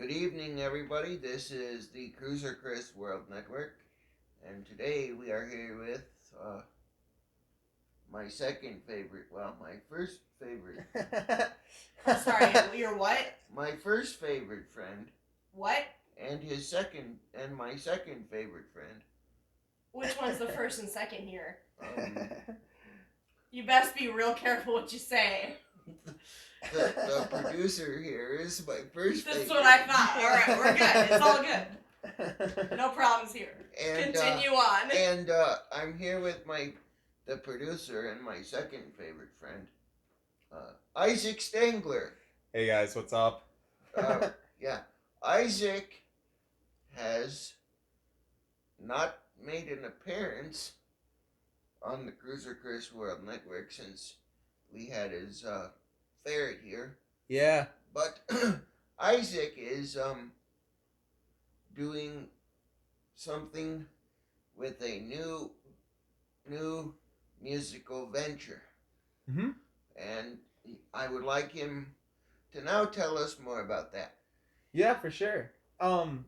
Good evening, everybody. This is the Cruiser Chris World Network, and today we are here with my second favorite, well, my first favorite, I'm sorry, your what? my first favorite friend, What? and my second favorite friend. Which one's the first and second here? Um, You best be real careful what you say. the producer here is my first That's favorite. what I thought. Alright, we're good. It's all good. No problems here. And, Continue on. And I'm here with the producer and my second favorite friend, Isaac Stangler. Hey guys, what's up? Yeah, Isaac has not made an appearance on the Cruiser Chris World Network since we had his ferret here. Yeah. But Isaac is doing something with a new musical venture. Mm-hmm. And I would like him to now tell us more about that. Yeah, for sure. Kind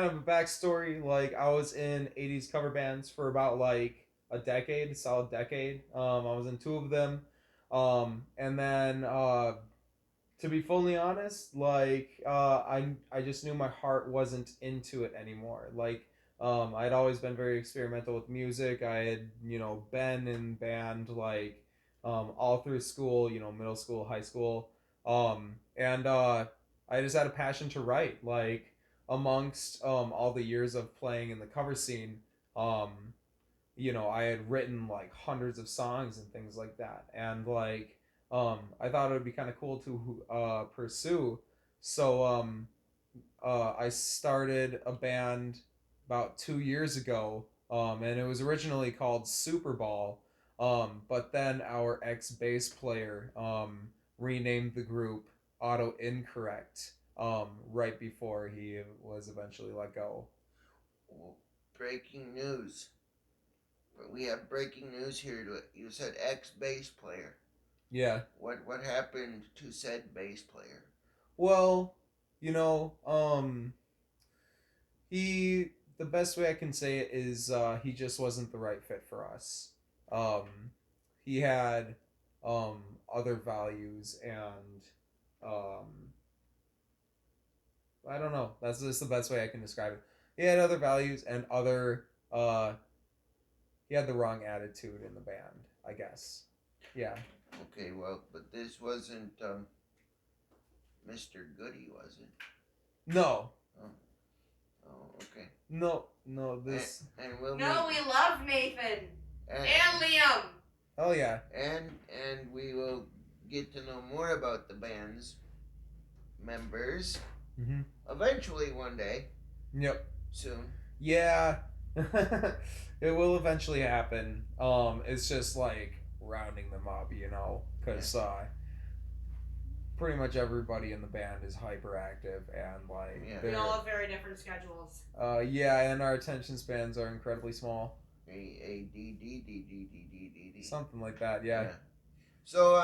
of a backstory, like I was in 80s cover bands for about like a solid decade. I was in two of them. And then to be fully honest, I just knew my heart wasn't into it anymore. I'd always been very experimental with music. I had, been in band all through school, middle school, high school. And I just had a passion to write. Amongst all the years of playing in the cover scene, um, I had written like hundreds of songs and things like that. And I thought it would be kind of cool to pursue. So I started a band about 2 years ago, and it was originally called Super Ball. But then our ex bass player renamed the group Auto Incorrect right before he was eventually let go. Well, breaking news. We have breaking news here. You said ex bass player. Yeah. What happened to said bass player? Well, you know, he the best way I can say it is he just wasn't the right fit for us. He had other values and um, I don't know. That's just the best way I can describe it. He had other values and he had the wrong attitude in the band, I guess. Yeah. Okay, well, but this wasn't Mr. Goody, was it? No. Oh, oh, okay. No, this. And we'll No, meet, we love Nathan. and, And Liam. Oh yeah. and we will get to know more about the band's members Mm-hmm. eventually one day. Yep. Soon. Yeah. It will eventually happen. It's just like rounding them up, because pretty much everybody in the band is hyperactive and We all have very different schedules. Yeah, and our attention spans are incredibly small. AADD. Something like that, yeah. So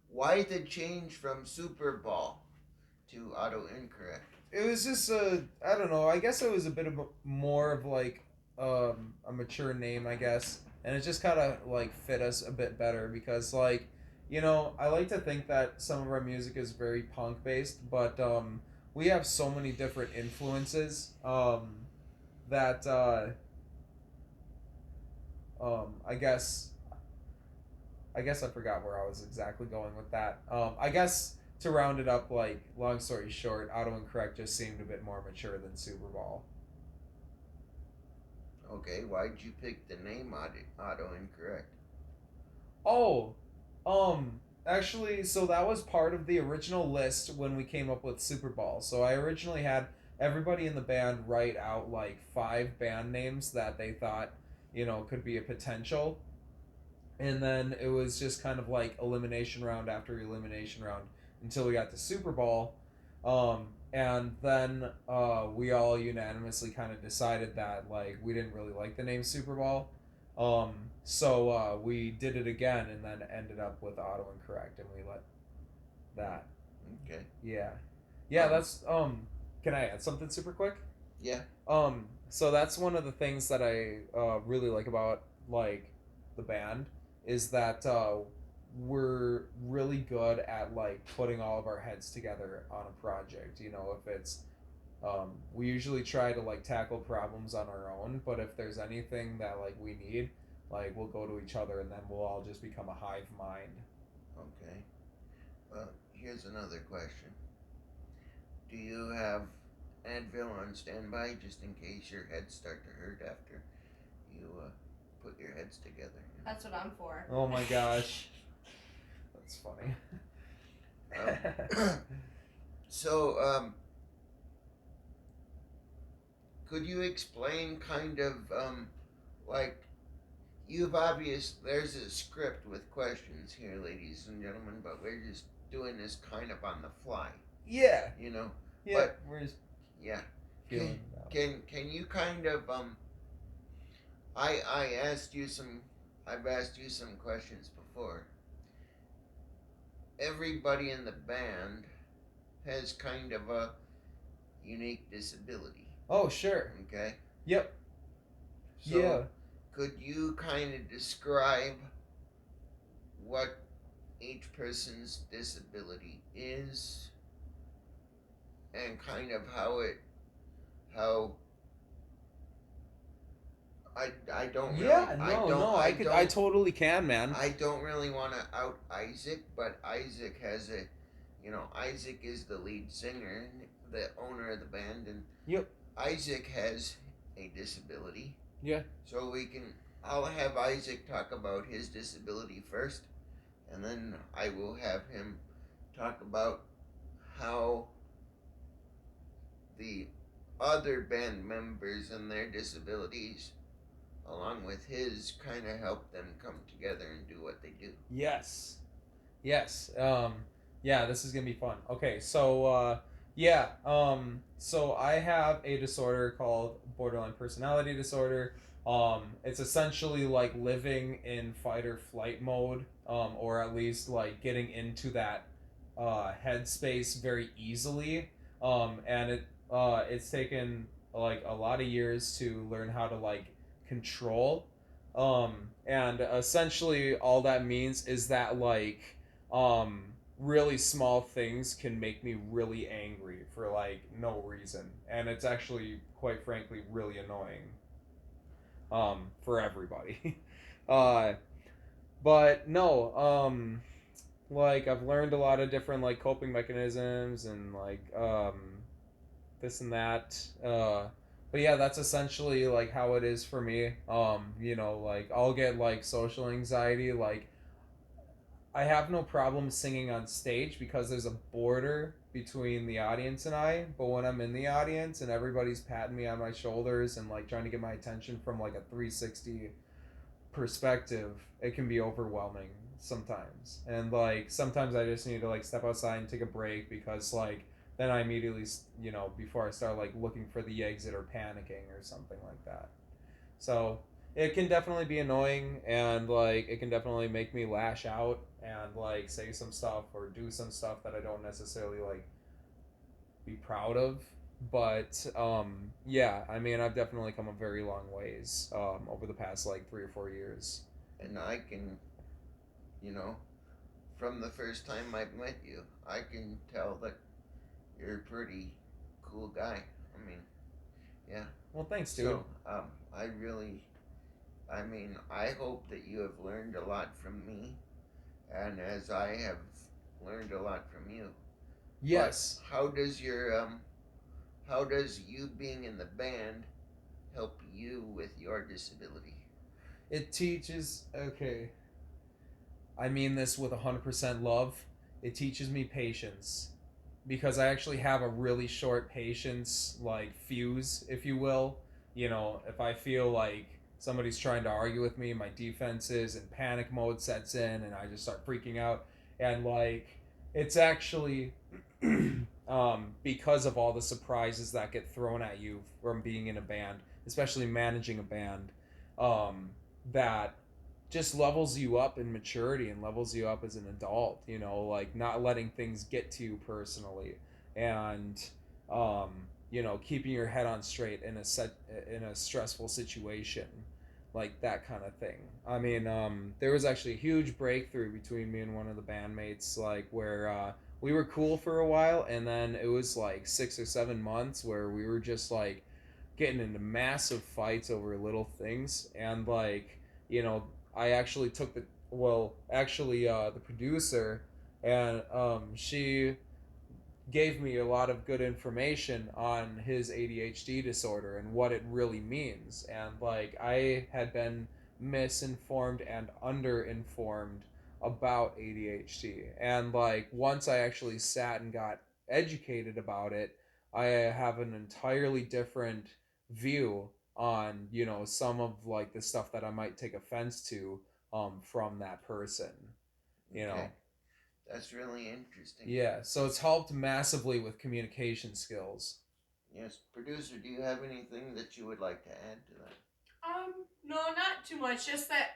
why the change from Super Ball to Auto Incorrect? It was just I don't know. I guess it was a bit of more of a mature name, I guess, and it just kind of fit us a bit better because I like to think that some of our music is very punk based, but we have so many different influences that I guess I forgot where I was exactly going with that. I guess to round it up, long story short, Auto Incorrect just seemed a bit more mature than Super Ball. Okay, why'd you pick the name Auto Incorrect? Oh, actually, so that was part of the original list when we came up with Super Ball. So I originally had everybody in the band write out like 5 band names that they thought, could be a potential. And then it was just kind of like elimination round after elimination round until we got to Super Bowl. And then we all unanimously kind of decided that we didn't really like the name Super Bowl. So we did it again and then ended up with Auto Incorrect and we let that Okay. Yeah. Yeah, Um, that's can I add something super quick? yeah. So that's one of the things that I really like about like the band is that we're really good at like putting all of our heads together on a project. You know, if it's we usually try to like tackle problems on our own, but if there's anything that like we need, like we'll go to each other and then we'll all just become a hive mind. Okay. Well, here's another question. Do you have Advil on standby just in case your heads start to hurt after you put your heads together? That's what I'm for. Oh my gosh, that's funny. So, could you explain kind of like there's a script with questions here, ladies and gentlemen, but we're just doing this kind of on the fly, Yeah. you know. Yeah, But we're just yeah, can feeling it out. can you kind of I asked you some I've asked you some questions before. Everybody in the band has kind of a unique disability. Oh, sure. Okay, Yep. so Yeah. could you kind of describe what each person's disability is and kind of how I don't really Yeah, no, I totally can, man. I don't really want to out Isaac, but Isaac has a Isaac is the lead singer, the owner of the band, and Yep. Isaac has a disability. Yeah. So I'll have Isaac talk about his disability first, and then I will have him talk about how the other band members and their disabilities, along with his, kind of help them come together and do what they do. Yes. Yes. Yeah, this is gonna be fun. Okay, so yeah. So I have a disorder called borderline personality disorder. It's essentially like living in fight or flight mode, or at least like getting into that headspace very easily. And it's taken like a lot of years to learn how to like control. And essentially all that means is that like um really small things can make me really angry for like no reason, and it's actually quite frankly really annoying for everybody. uh but no, like I've learned a lot of different like coping mechanisms and like this and that. But yeah, that's essentially like how it is for me. You know, like I'll get like social anxiety. Like I have no problem singing on stage because there's a border between the audience and I. But when I'm in the audience and everybody's patting me on my shoulders and like trying to get my attention from like a 360 perspective, it can be overwhelming sometimes. And like sometimes I just need to like step outside and take a break because like then I immediately, you know, before I start like looking for the exit or panicking or something like that. So it can definitely be annoying, and like it can definitely make me lash out and like say some stuff or do some stuff that I don't necessarily like be proud of. But yeah, I mean, I've definitely come a very long ways over the past like 3 or 4 years. And I can, you know, from the first time I've met you, I can tell that you're a pretty cool guy. I mean, yeah. Well, thanks, dude. So, I really, I mean, I hope that you have learned a lot from me, and as I have learned a lot from you. Yes. But how does you being in the band help you with your disability? It teaches. Okay. I mean this with 100% love. It teaches me patience because I actually have a really short patience like fuse, if you will. You know, if I feel like somebody's trying to argue with me, my defenses and panic mode sets in and I just start freaking out. And like it's actually because of all the surprises that get thrown at you from being in a band, especially managing a band, that just levels you up in maturity and levels you up as an adult, like not letting things get to you personally, and um, keeping your head on straight in a stressful situation, like that kind of thing. I mean, there was actually a huge breakthrough between me and one of the bandmates, like where we were cool for a while, and then it was like 6 or 7 months where we were just like getting into massive fights over little things, and like, you know, I actually took the producer, and she gave me a lot of good information on his ADHD disorder and what it really means. And like, I had been misinformed and underinformed about ADHD. And like, once I actually sat and got educated about it, I have an entirely different view on, some of like the stuff that I might take offense to from that person, you Okay, know. that's really interesting. Yeah, so it's helped massively with communication skills. Yes, producer, do you have anything that you would like to add to that? No, not too much. Just that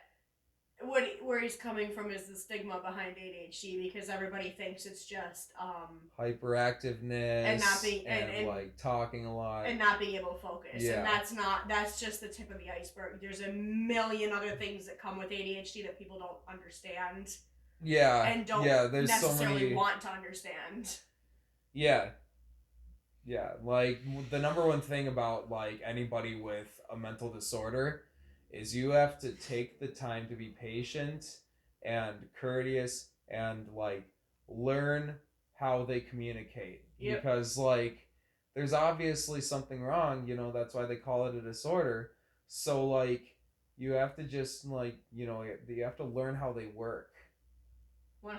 where he's coming from is the stigma behind ADHD because everybody thinks it's just and not Hyperactiveness being and like talking a lot. and not being able to focus. Yeah. And that's just the tip of the iceberg. There's a million other things that come with ADHD that people don't understand Yeah. and don't Yeah, there's so necessarily many. want to understand. Yeah. Yeah, like the number one thing about like anybody with a mental disorder is you have to take the time to be patient and courteous and like learn how they communicate. Yep. Because like there's obviously something wrong, that's why they call it a disorder. So like you have to just like, you have to learn how they work 100%.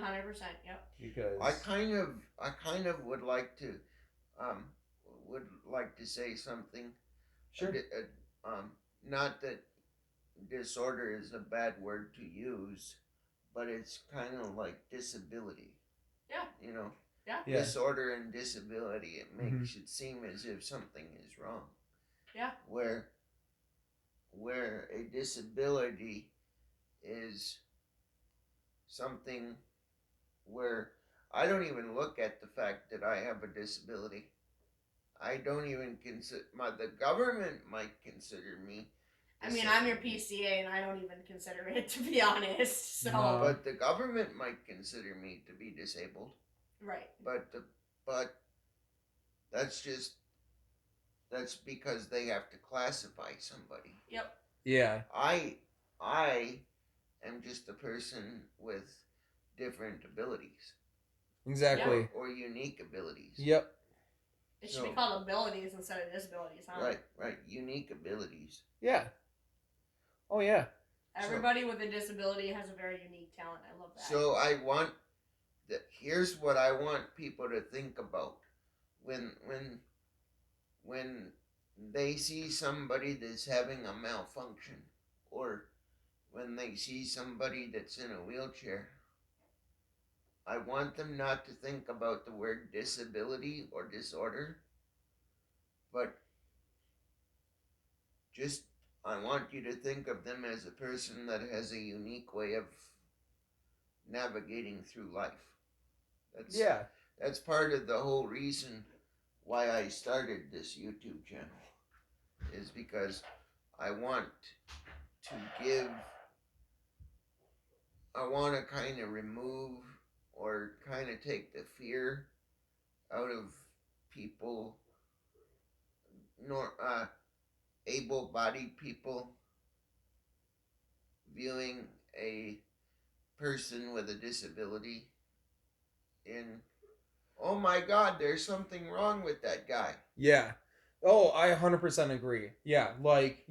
Yep. because I kind of um, would like to say something. sure. Not that disorder is a bad word to use, but it's kind of like disability. Yeah. You know, Yeah. Yeah. disorder and disability. It makes Mm-hmm. it seem as if something is wrong. Yeah. Where a disability is something where I don't even look at the fact that I have a disability. I don't even consider the government might consider me. I mean, I'm your PCA, and I don't even consider it, to be honest. So, No. But the government might consider me to be disabled. right. But that's because they have to classify somebody. Yep. Yeah. I am just a person with different abilities. Exactly. Or unique abilities. Yep. It should be called abilities instead of disabilities, huh? Right. Unique abilities. Yeah. Oh yeah. Everybody with a disability has a very unique talent. I love that. So here's what I want people to think about when they see somebody that's having a malfunction, or when they see somebody that's in a wheelchair. I want them not to think about the word disability or disorder, but just I want you to think of them as a person that has a unique way of navigating through life. That's part of the whole reason why I started this YouTube channel, is because I want to give I want to kind of remove or kind of take the fear out of people, nor able-bodied people viewing a person with a disability in, oh my God, there's something wrong with that guy. Yeah. Oh, I 100% agree. Yeah, like,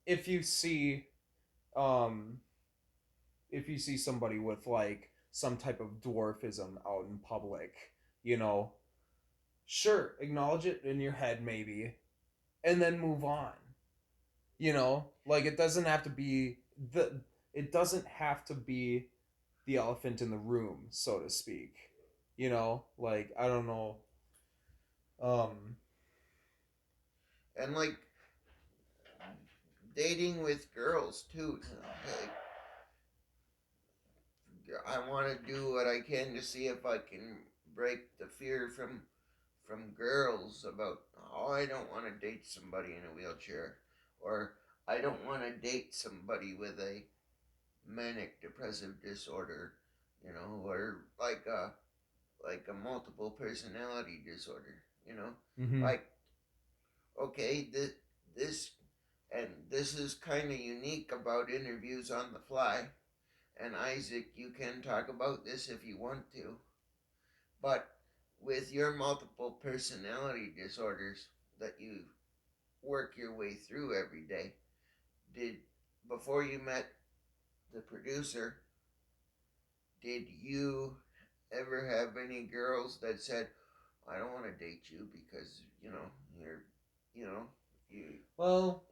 if you see um if you see somebody with like some type of dwarfism out in public, you know, sure, acknowledge it in your head maybe and then move on. Like it doesn't have to be the elephant in the room, so to speak. Like I don't know. Um And like dating with girls too. Okay? I want to do what I can to see if I can break the fear from girls about, oh, I don't want to date somebody in a wheelchair, or I don't want to date somebody with a manic depressive disorder, or like a multiple personality disorder, you know, Mm-hmm. like, okay, this and this is kind of unique about interviews on the fly. And Isaac, you can talk about this if you want to, but with your multiple personality disorders that you work your way through every day, did before you met the producer, did you ever have any girls that said, I don't want to date you because, you're, you know, you, Well,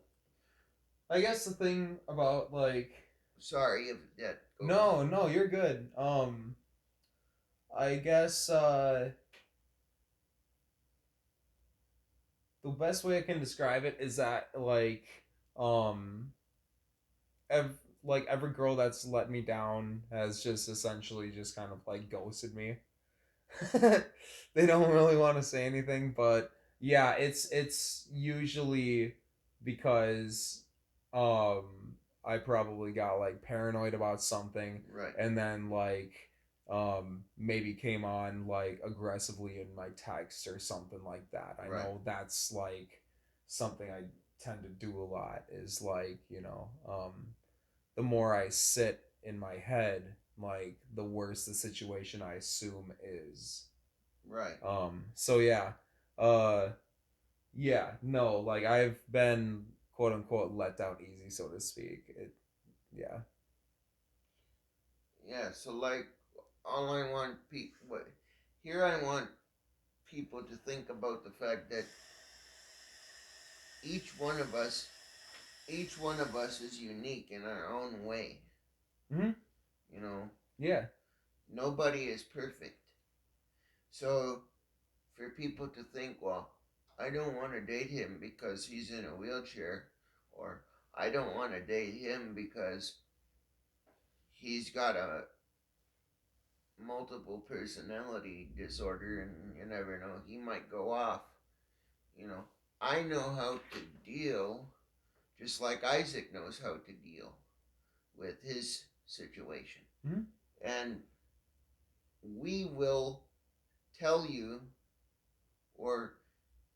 I guess the thing about like sorry if that goes. no, no, you're good. I guess the best way I can describe it is that um ev- like every girl that's let me down has just essentially just kind of like ghosted me. They don't really want to say anything, but yeah, it's usually because um I probably got like paranoid about something, Right, and then like maybe came on like aggressively in my text or something like that. I right, know that's like something I tend to do a lot is like, the more I sit in my head, like the worse the situation I assume is. right. So yeah. Uh yeah, no, like I've been quote unquote let down easy, so to speak. It yeah. Yeah, so like, all I want people, here I want people to think about the fact that each one of us, each one of us is unique in our own way. Hmm. You know, Yeah. nobody is perfect. So for people to think, well, I don't want to date him because he's in a wheelchair, or I don't want to date him because he's got a multiple personality disorder and you never know, he might go off. You know, I know how to deal, just like Isaac knows how to deal with his situation. Hmm. And we will tell you or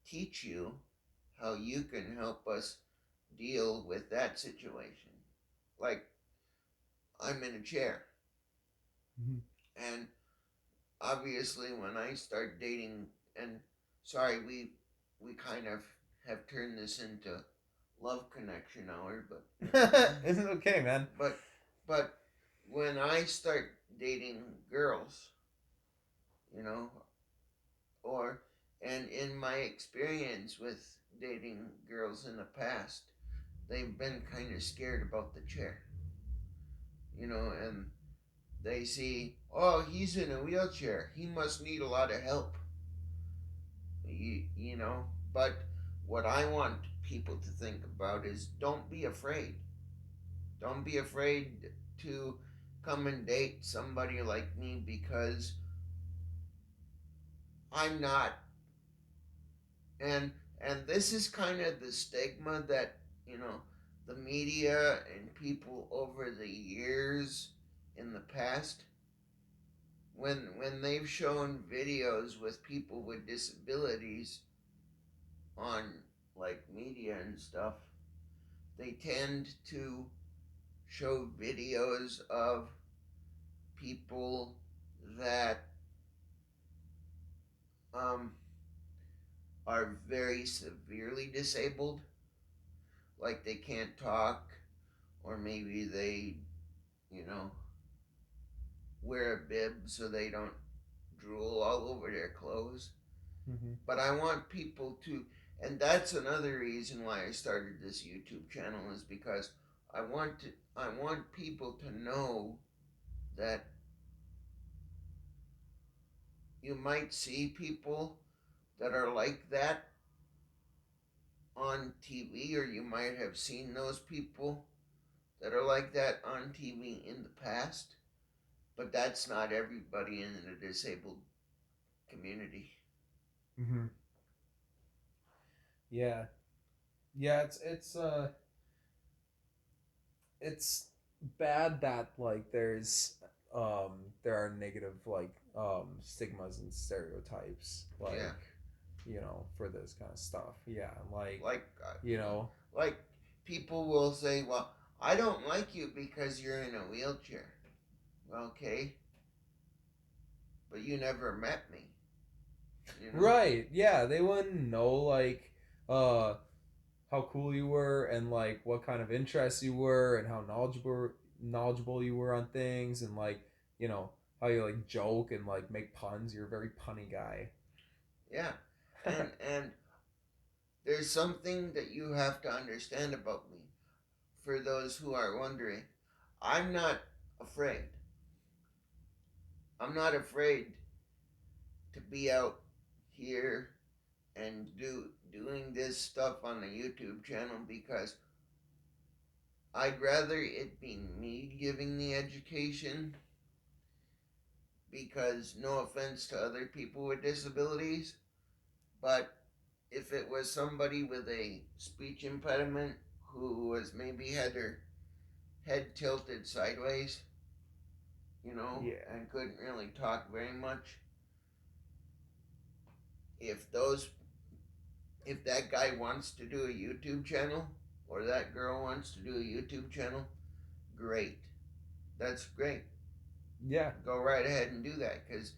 teach you how you can help us deal with that situation. Like, I'm in a chair, Hmm. and obviously, when I start dating, and sorry, we kind of have turned this into love connection hour, but Isn't it okay, man? but but when I start dating girls, you know, or and in my experience with dating girls in the past, they've been kind of scared about the chair, and they see, oh, he's in a wheelchair, he must need a lot of help, you know. But what I want people to think about is don't be afraid. Don't be afraid to come and date somebody like me because I'm not. And this is kind of the stigma that, the media and people over the years in the past, when they've shown videos with people with disabilities on like media and stuff, they tend to show videos of people that um, are very severely disabled, like they can't talk, or maybe they, you know, wear a bib so they don't drool all over their clothes. Hmm. But I want people to, and that's another reason why I started this YouTube channel, is because I want people to know that you might see people that are like that on TV, or you might have seen those people that are like that on TV in the past. but that's not everybody in the disabled community. Mm-hmm. Yeah. Yeah, it's bad that like there are negative like stigmas and stereotypes Yeah, like for this kind of stuff. Yeah, like like you know. like people will say, "Well, I don't like you because you're in a wheelchair." Well, okay, but you never met me, you know? Right. Yeah, they wouldn't know like uh how cool you were and like what kind of interests you were and how knowledgeable you were on things and like you know how you like joke and like make puns. You're a very punny guy. Yeah, and there's something that you have to understand about me. For those who are wondering, I'm not afraid. I'm not afraid to be out here and doing this stuff on the YouTube channel because I'd rather it be me giving the education because no offense to other people with disabilities, but if it was somebody with a speech impediment who was maybe had their head tilted sideways, Yeah. and couldn't really talk very much, if those if that guy wants to do a YouTube channel or that girl wants to do a YouTube channel, great. That's great. Yeah. Go right ahead and do that because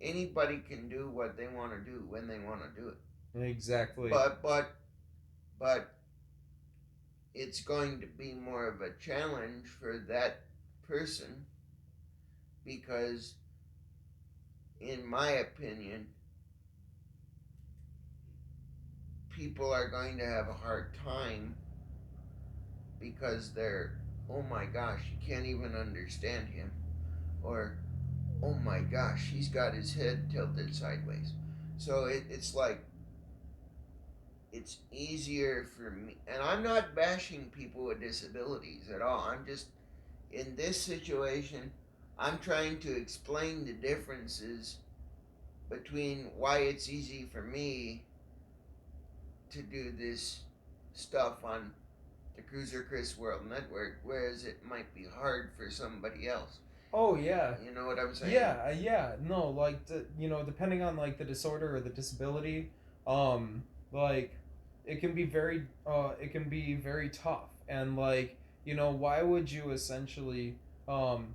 anybody can do what they want to do when they want to do it. Exactly. But it's going to be more of a challenge for that person because, in my opinion, people are going to have a hard time because they're, oh my gosh, you can't even understand him, or oh my gosh, he's got his head tilted sideways. So it's like it's easier for me, and I'm not bashing people with disabilities at all. I'm just in this situation, I'm trying to explain the differences between why it's easy for me to do this stuff on the Cruiser Chris World Network, whereas it might be hard for somebody else. Oh yeah. You know what I'm saying? Yeah, yeah. No, like depending on like the disorder or the disability, um, like it can be very tough. And like, why would you essentially um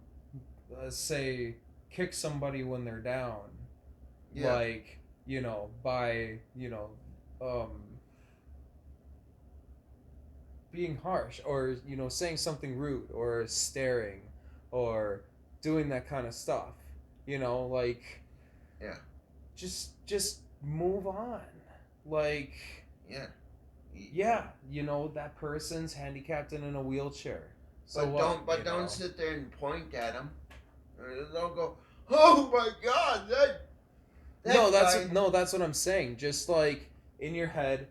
say kick somebody when they're down? Yeah, Like, by, um being harsh or saying something rude or staring or doing that kind of stuff. Like yeah, just move on. Like, yeah. yeah, that person's handicapped and in a wheelchair. So But what, don't sit there and point at them. Don't go, oh my God, No, that guy. that's what I'm saying. Just like in your head,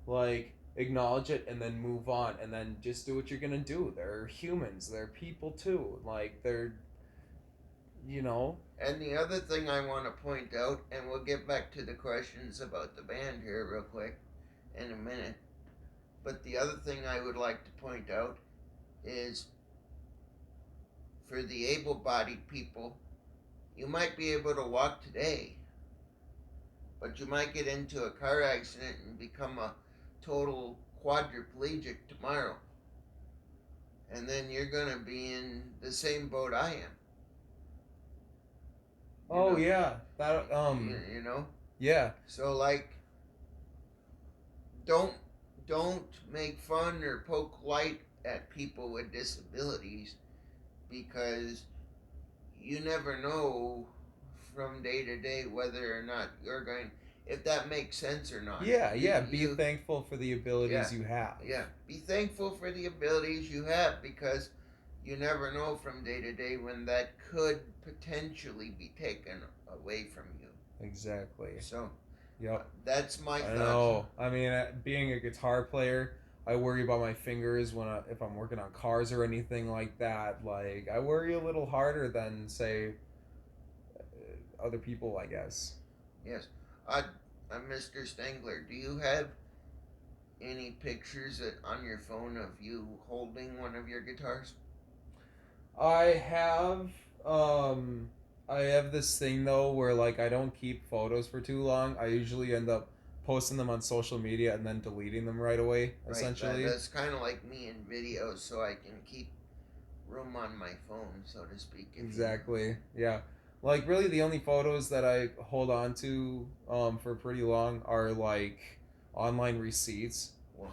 like acknowledge it and then move on and then just do what you're gonna do. They're humans, they're people too. Like they're you know And the other thing I want to point out, and we'll get back to the questions about the band here real quick in a minute. But the other thing I would like to point out is for the able bodied people, you might be able to walk today, but you might get into a car accident and become a total quadriplegic tomorrow. And then you're going to be in the same boat I am. You oh know, yeah, that you know. yeah. So like, don't don't make fun or poke light at people with disabilities because you never know from day to day whether or not you're going, if that makes sense or not. Yeah, you yeah, be you thankful for the yeah, abilities you have. yeah, be thankful for the abilities you have because you never know from day to day when that could potentially be taken away from you. Exactly. So Yep. that's my I thoughts. know. I mean, being a guitar player, I worry about my fingers if I'm working on cars or anything like that. Like I worry a little harder than say other people, I guess. Yes. Mr. Stengler, do you have any pictures on your phone of you holding one of your guitars? I have um I have this thing though where like I don't keep photos for too long. I usually end up posting them on social media and then deleting them right away, Right. essentially. That's kind of like me in videos, so I can keep room on my phone, so to speak. If you. Exactly. Yeah. Like really the only photos that I hold on to for pretty long are like online receipts. Well,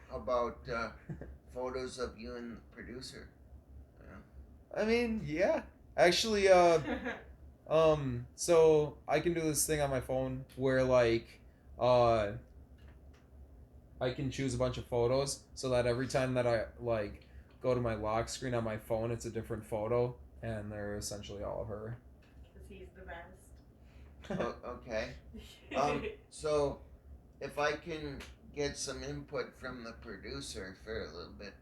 how about photos of you and the producer? Yeah. I mean, yeah. Actually so I can do this thing on my phone where like uh I can choose a bunch of photos so that every time that I like go to my lock screen on my phone, it's a different photo, and they're essentially all of her. Because he's the Oh, okay. best. So if I can get some input from the producer for a little bit,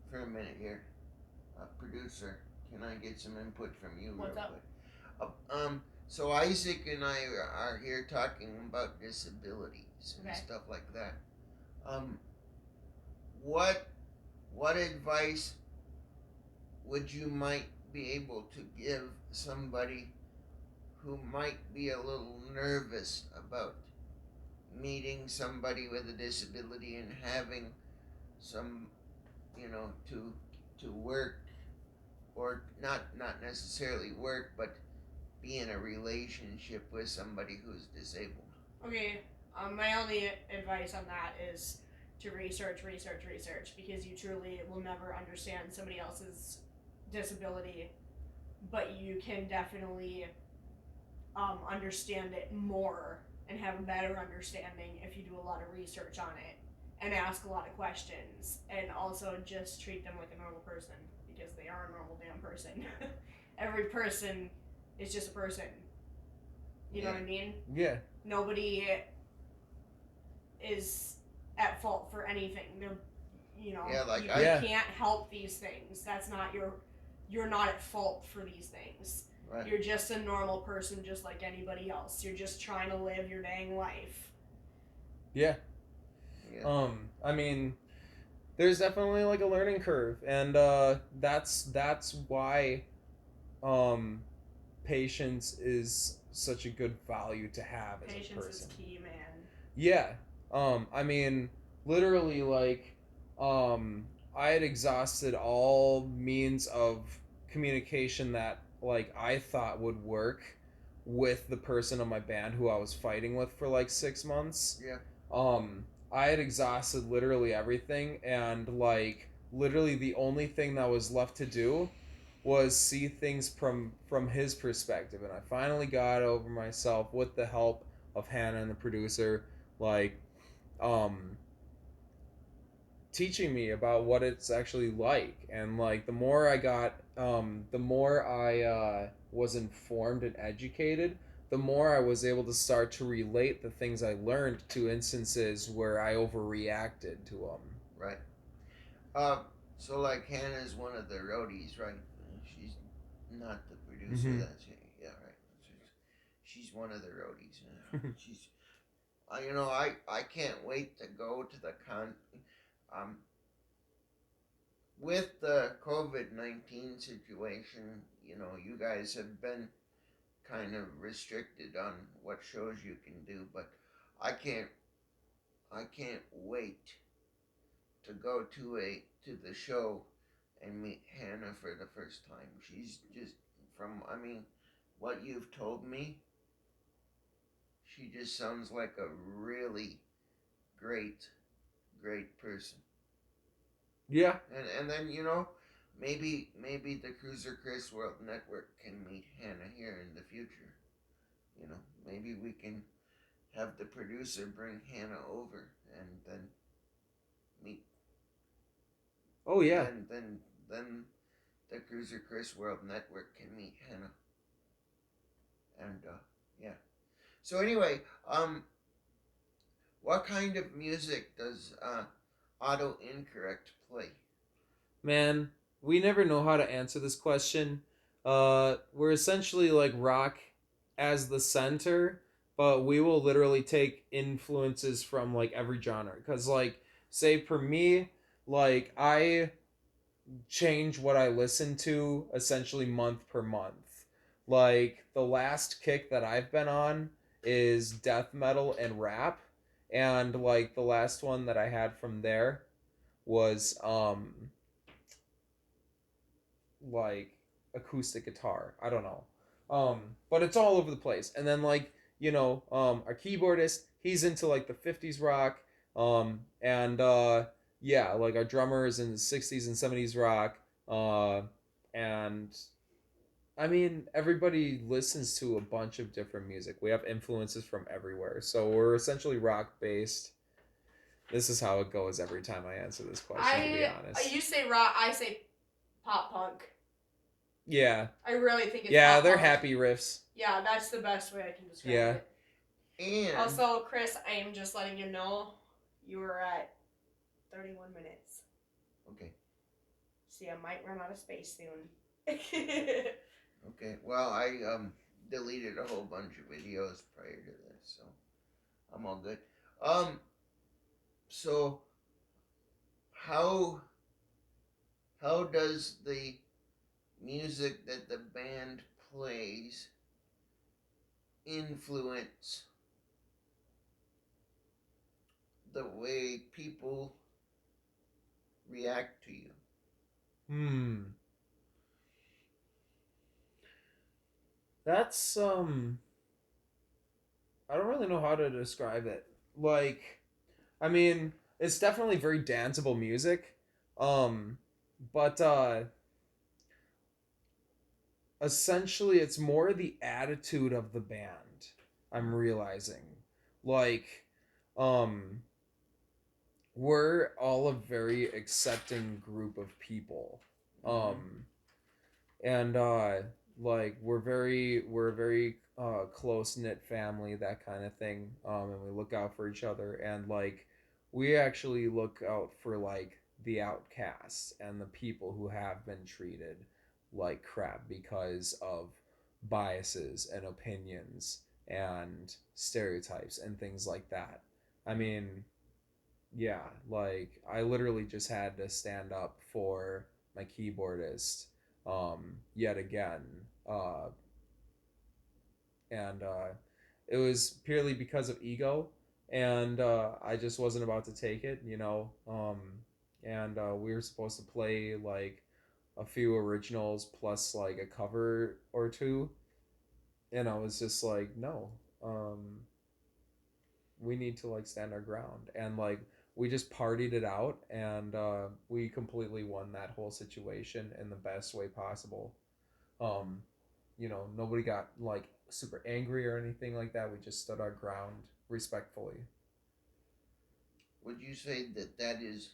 for a minute here, producer, can I get some input from you real What's up? quick? So Isaac and I are here talking about disabilities and Okay. stuff like that. Um, what what advice would you might be able to give somebody who might be a little nervous about meeting somebody with a disability and having some, to work, or not necessarily work, but be in a relationship with somebody who's disabled? Okay. My only advice on that is to research, because you truly will never understand somebody else's disability, but you can definitely understand it more and have a better understanding if you do a lot of research on it and ask a lot of questions, and also just treat them like a normal person, because they are a normal damn person. Every person is just a person. You know Yeah. what I mean? Yeah. Nobody is at fault for anything. They're, Yeah, like you Yeah. can't help these things. That's not you're not at fault for these things. Right. You're just a normal person just like anybody else. You're just trying to live your dang life. Yeah. Yeah. I mean, there's definitely like a learning curve, and that's why um patience is such a good value to have as a Patience is person. key, man. Yeah. I mean, literally, like, I had exhausted all means of communication that, like, I thought would work with the person on my band who I was fighting with for like 6 months. Yeah. I had exhausted literally everything, and, like, literally the only thing that was left to do was see things from his perspective, and I finally got over myself with the help of Hannah and the producer, like um teaching me about what it's actually like, and like the more I was informed and educated, the more I was able to start to relate the things I learned to instances where I overreacted to them. Right. Uh, so like Hannah's one of the roadies, right? She's not the producer. Mm-hmm. That's yeah, right. She's one of the roadies. She's, I can't wait to go to the um, with the COVID-19 situation. You guys have been kind of restricted on what shows you can do, but I can't, I can't wait to go to the show and meet Hannah for the first time. She's just what you've told me, she just sounds like a really great, great person. Yeah. And then maybe the Cruiser Chris World Network can meet Hannah here in the future. Maybe we can have the producer bring Hannah over and then meet Oh yeah. then the Cruiser Chris World Network can meet Hannah. And yeah. So anyway, what kind of music does auto incorrect play? Man, we never know how to answer this question. We're essentially like rock as the center, but we will literally take influences from like every genre. Cause like, say for me, like I change what I listen to essentially month per month. Like the last kick that I've been on is death metal and rap, and like the last one that I had from there was like acoustic guitar. I don't know. But it's all over the place. And then like, our keyboardist, he's into like the 50s rock. And yeah, like our drummer is in the 60s and 70s rock. And I mean, everybody listens to a bunch of different music. We have influences from everywhere. So we're essentially rock based. This is how it goes every time I answer this question, to be honest. You say rock, I say pop punk. Yeah. I really think it's Yeah, pop they're punk. happy riffs. Yeah, that's the best way I can describe Yeah. it. And Also, Chris, I am just letting you know you were at 31 minutes. okay. See, I might run out of space soon. Okay. Well, I deleted a whole bunch of videos prior to this, so I'm all good. Um. So how how does the music that the band plays influence the way people react to you? Hmm. That's. I don't really know how to describe it. Like, I mean, it's definitely very danceable music. Um, but essentially it's more the attitude of the band. I'm realizing. Like, um we're all a very accepting group of people. Mm-hmm. Um and like we're a very close knit family, that kind of thing. And we look out for each other, and like we actually look out for like the outcasts and the people who have been treated like crap because of biases and opinions and stereotypes and things like that. I mean, yeah, like I literally just had to stand up for my keyboardist yet again. Uh, and It was purely because of ego, and I just wasn't about to take it. And we were supposed to play like a few originals plus like a cover or two, and I was just like, no, um, we need to like stand our ground, and like we just partied it out, and we completely won that whole situation in the best way possible. um Nobody got like super angry or anything like that. We just stood our ground respectfully. Would you say that that is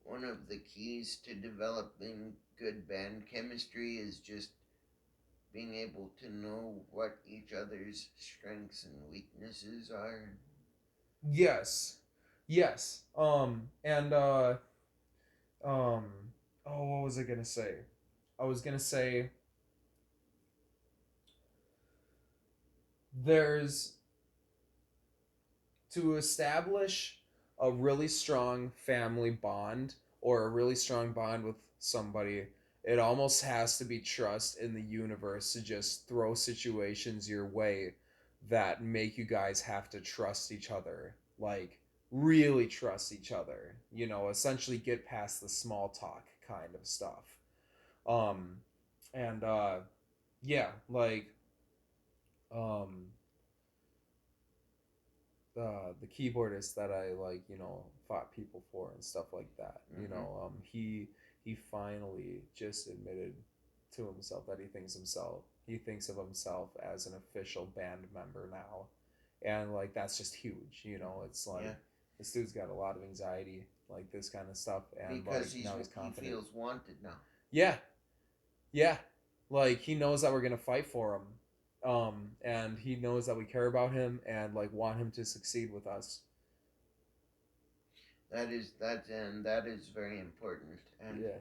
one of the keys to developing good band chemistry is just being able to know what each other's strengths and weaknesses are? Yes, yes. And um Oh, what was I gonna say? I was gonna say there's to establish a really strong family bond or a really strong bond with somebody. It almost has to be trust in the universe to just throw situations your way that make you guys have to trust each other. Like, really trust each other. Essentially get past the small talk kind of stuff. Um, and Yeah, like, um, the keyboardist that I like, fought people for and stuff like that. Mm-hmm. He finally just admitted to himself that he thinks of himself as an official band member now, and like that's just huge. It's Yeah, like this dude's got a lot of anxiety, like this kind of stuff, and because like now he's he confident. feels wanted now. Yeah, yeah, like he knows that we're gonna fight for him, and he knows that we care about him and like want him to succeed with us. that is very important. And Yeah.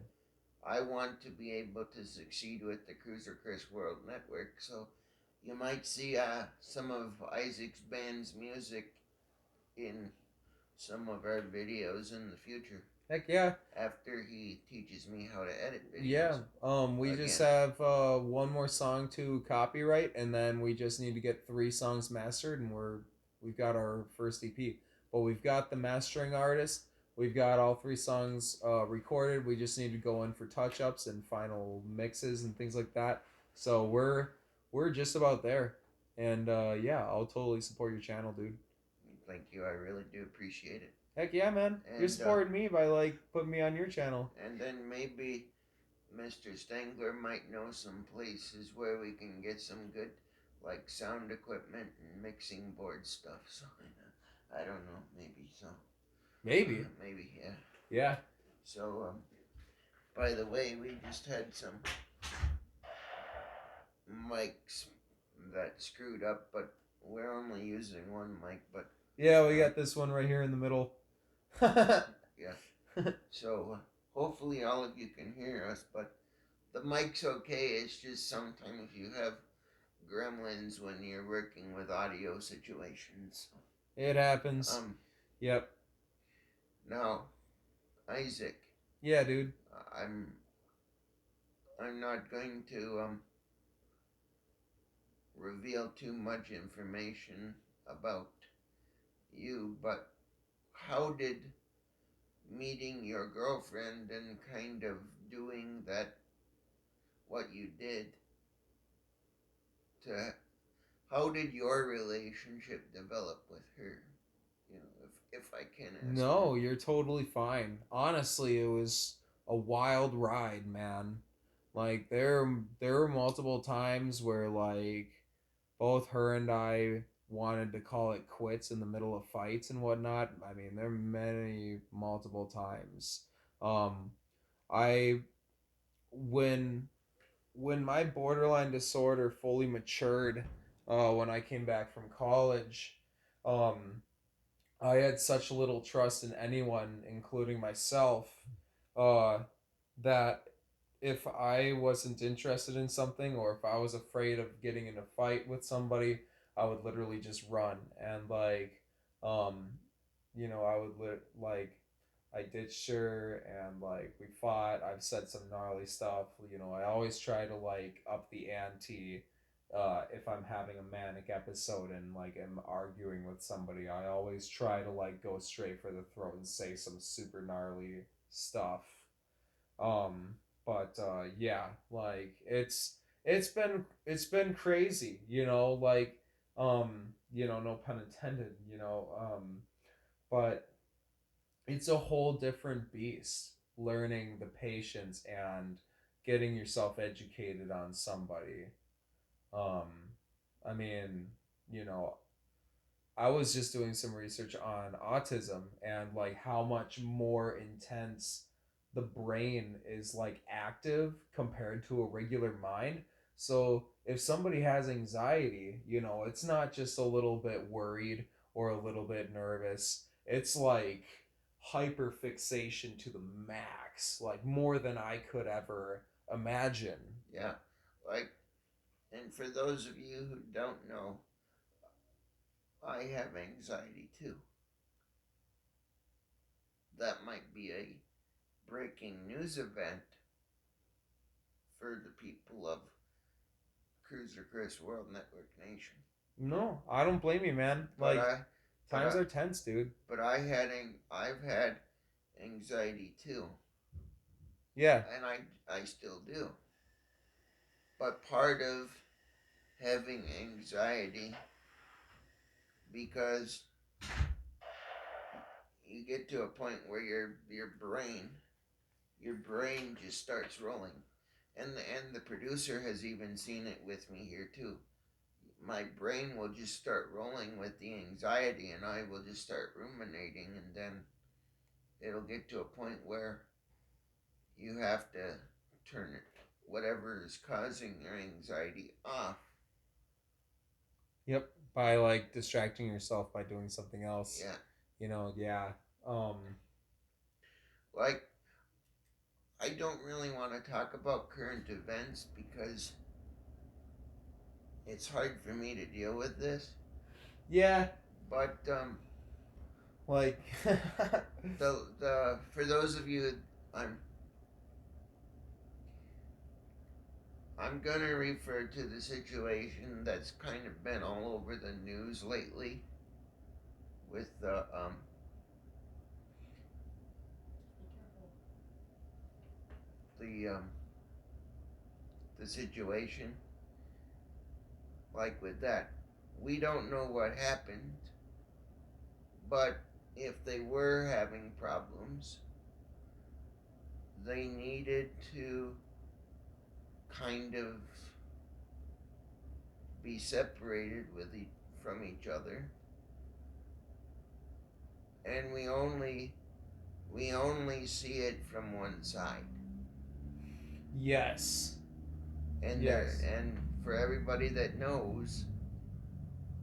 I want to be able to succeed with the Cruiser Chris World Network. So you might see some of Isaac's band's music in some of our videos in the future Heck yeah. after he teaches me how to edit videos Yeah. We just again. have one more song to copyright, and then we just need to get 3 songs mastered, and we've got our first EP. But we've got the mastering artist. We've got all 3 songs recorded. We just need to go in for touch ups and final mixes and things like that. So we're just about there. And yeah, I'll totally support your channel, dude. Thank you. I really do appreciate it. Heck yeah, man! You're And supporting me by like putting me on your channel. then maybe Mr. Stengler might know some places where we can get some good like sound equipment and mixing board stuff. So I don't know. Maybe so. Maybe. Maybe yeah. Yeah. So by the way, we just had some mics that screwed up, but we're only using one mic. But Yeah, we got this one right here in the middle. yeah. So hopefully all of you can hear us, but the mic's okay. It's just sometimes you have gremlins when you're working with audio situations. It happens. Um, Yep. now Isaac, Yeah, dude. I'm I'm not going to reveal too much information about you, but how did meeting your girlfriend and kind of doing that what you did to how did your relationship develop with her? You know, if I can ask No, you. you're totally fine. Honestly, it was a wild ride, man. Like there were multiple times where like both her and I wanted to call it quits in the middle of fights and whatnot. I mean, there are many multiple times. Um, I when when my borderline disorder fully matured, when I came back from college, um, I had such little trust in anyone, including myself, uh, that if I wasn't interested in something or if I was afraid of getting in a fight with somebody, I would literally just run and um, I would like I ditched her and like we fought. I've said some gnarly stuff. I always try to like up the ante. If I'm having a manic episode and like am arguing with somebody, I always try to like go straight for the throat and say some super gnarly stuff. Um, but yeah, like it's been crazy, no pun intended, but it's a whole different beast learning the patience and getting yourself educated on somebody. Um, I mean, you know, I was just doing some research on autism and like how much more intense the brain is like active compared to a regular mind. So if somebody has anxiety, it's not just a little bit worried or a little bit nervous. It's like hyper fixation to the max, like more than I could ever imagine. Yeah, like, and for those of you who don't know, I have anxiety too. That might be a breaking news event for the people of Cruiser Chris World Network Nation. No, I don't blame you, man. But Like I, but times I, are tense, dude. but I've had anxiety too, Yeah. and I still do. But part of having anxiety because you get to a point where your brain just starts rolling, and the producer has even seen it with me here too. My brain will just start rolling with the anxiety, and I will just start ruminating, and then it'll get to a point where you have to turn it whatever is causing your anxiety off. Yep. By like distracting yourself by doing something else. Yeah, Yeah. Um like, I don't really want to talk about current events because it's hard for me to deal with this. Yeah, But like the for those of you, I'm I'm gonna refer to the situation that's kind of been all over the news lately with the the situation like with that. We don't know what happened, but if they were having problems, they needed to kind of be separated from each other, and we only see it from one side. yes, And there yes, and for everybody that knows,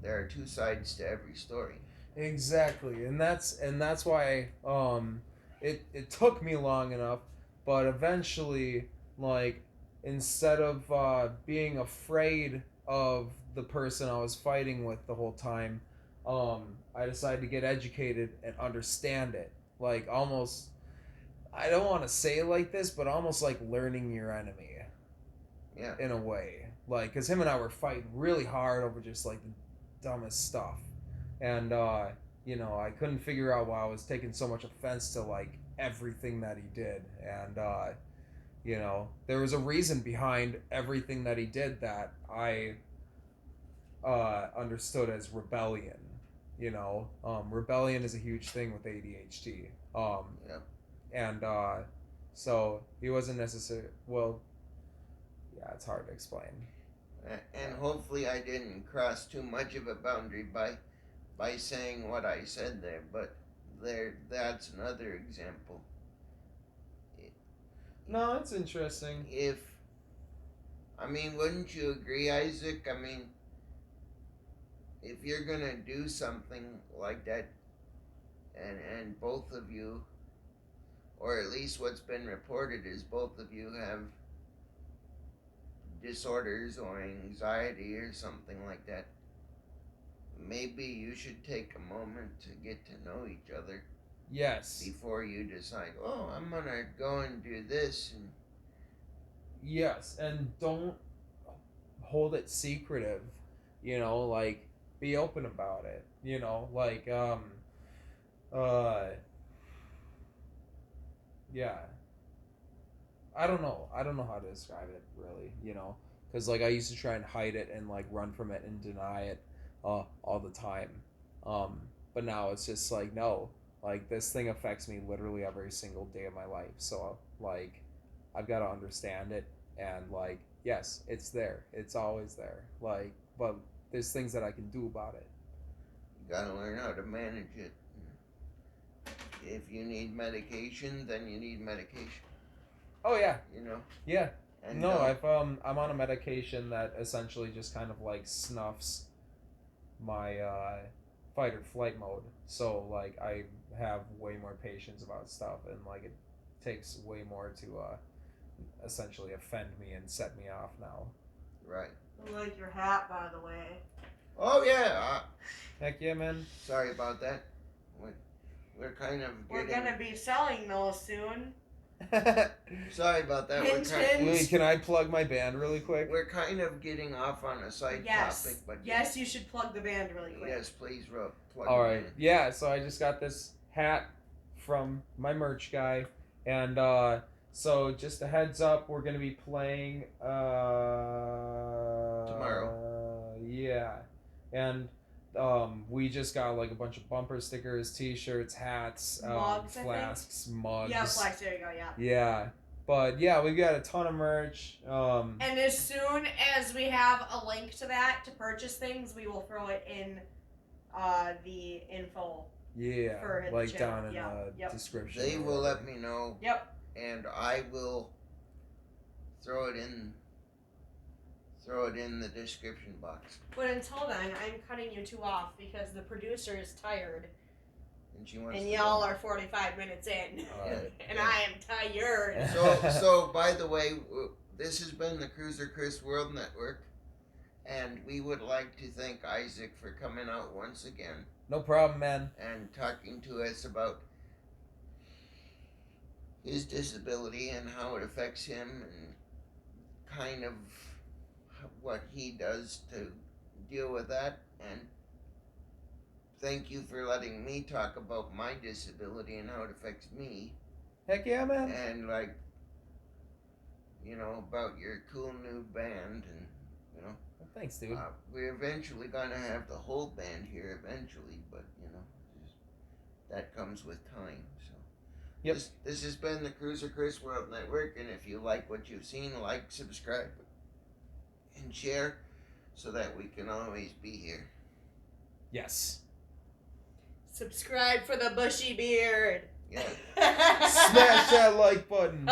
there are two sides to every story. exactly, and that's why it took me long enough, but eventually, like, instead of being afraid of the person I was fighting with the whole time, I decided to get educated and understand it, like, almost, I don't want to say it like this, but almost like learning your enemy Yeah, in a way. Like, because him and I were fighting really hard over just like the dumbest stuff. And, I couldn't figure out why I was taking so much offense to like everything that he did. And, there was a reason behind everything that he did that I understood as rebellion. Rebellion is a huge thing with ADHD. yeah. And so he wasn't necessarily, well, yeah, it's hard to explain. And hopefully I didn't cross too much of a boundary by saying what I said there, but that's another example. No, it's interesting. If I mean, wouldn't you agree, Isaac? I mean, if you're gonna do something like that, and both of you, or at least what's been reported is both of you have disorders or anxiety or something like that, maybe you should take a moment to get to know each other Yes. before you decide, oh, I'm gonna go and do this. And Yes, and don't hold it secretive. Like, be open about it. Like, uh yeah. I don't know how to describe it really, cuz like I used to try and hide it and like run from it and deny it all the time. Um but now it's just like, no. Like, this thing affects me literally every single day of my life. So, like, I've got to understand it, and like, yes, it's there. It's always there. Like, but there's things that I can do about it. you gotta learn how to manage it. If you need medication, then you need medication. Oh yeah, You know, yeah. and No, don't. I'm on a medication that essentially just kind of like snuffs my fight or flight mode. So like I have way more patience about stuff, and like it takes way more to essentially offend me and set me off now. Right. I like your hat, by the way. Oh yeah. Heck yeah, man. Sorry about that. We're, we're kind of We're getting. gonna be selling those soon. Sorry about that. Hint, hint. Wait, can I plug my band really quick? We're kind of getting off on a side Yes. topic, but Yes, you should plug the band really quick. yes, please, plug All it right. in. Yeah, so I just got this hat from my merch guy, and so just a heads up, we're gonna be playing Tomorrow. Yeah, and we just got like a bunch of bumper stickers, T-shirts, hats, Mugs, I think. flasks, mugs. Yeah, flags. There you go. Yeah. Yeah, but yeah, we've got a ton of merch. And as soon as we have a link to that to purchase things, we will throw it in the info. Yeah, For the like channel. down in the description. They will let me know. Yep. And I will throw it in the description box. But until then, I'm cutting you two off because the producer is tired. and she wants And to y'all go. are 45 minutes in. Alright. And Yeah. I am tired. So by the way, this has been the Cruiser Chris World Network, and we would like to thank Isaac for coming out once again No problem, man. and talking to us about his disability and how it affects him and kind of what he does to deal with that. And thank you for letting me talk about my disability and how it affects me. Heck yeah, man. And like, about your cool new band, and Thanks, dude. we're eventually gonna have the whole band here eventually, but just, that comes with time. So Yep. this has been the Cruiser Chris World Network, and if you like what you've seen, like, subscribe, and share, so that we can always be here. Yes. Subscribe for the bushy beard. Yeah. Smash that like button.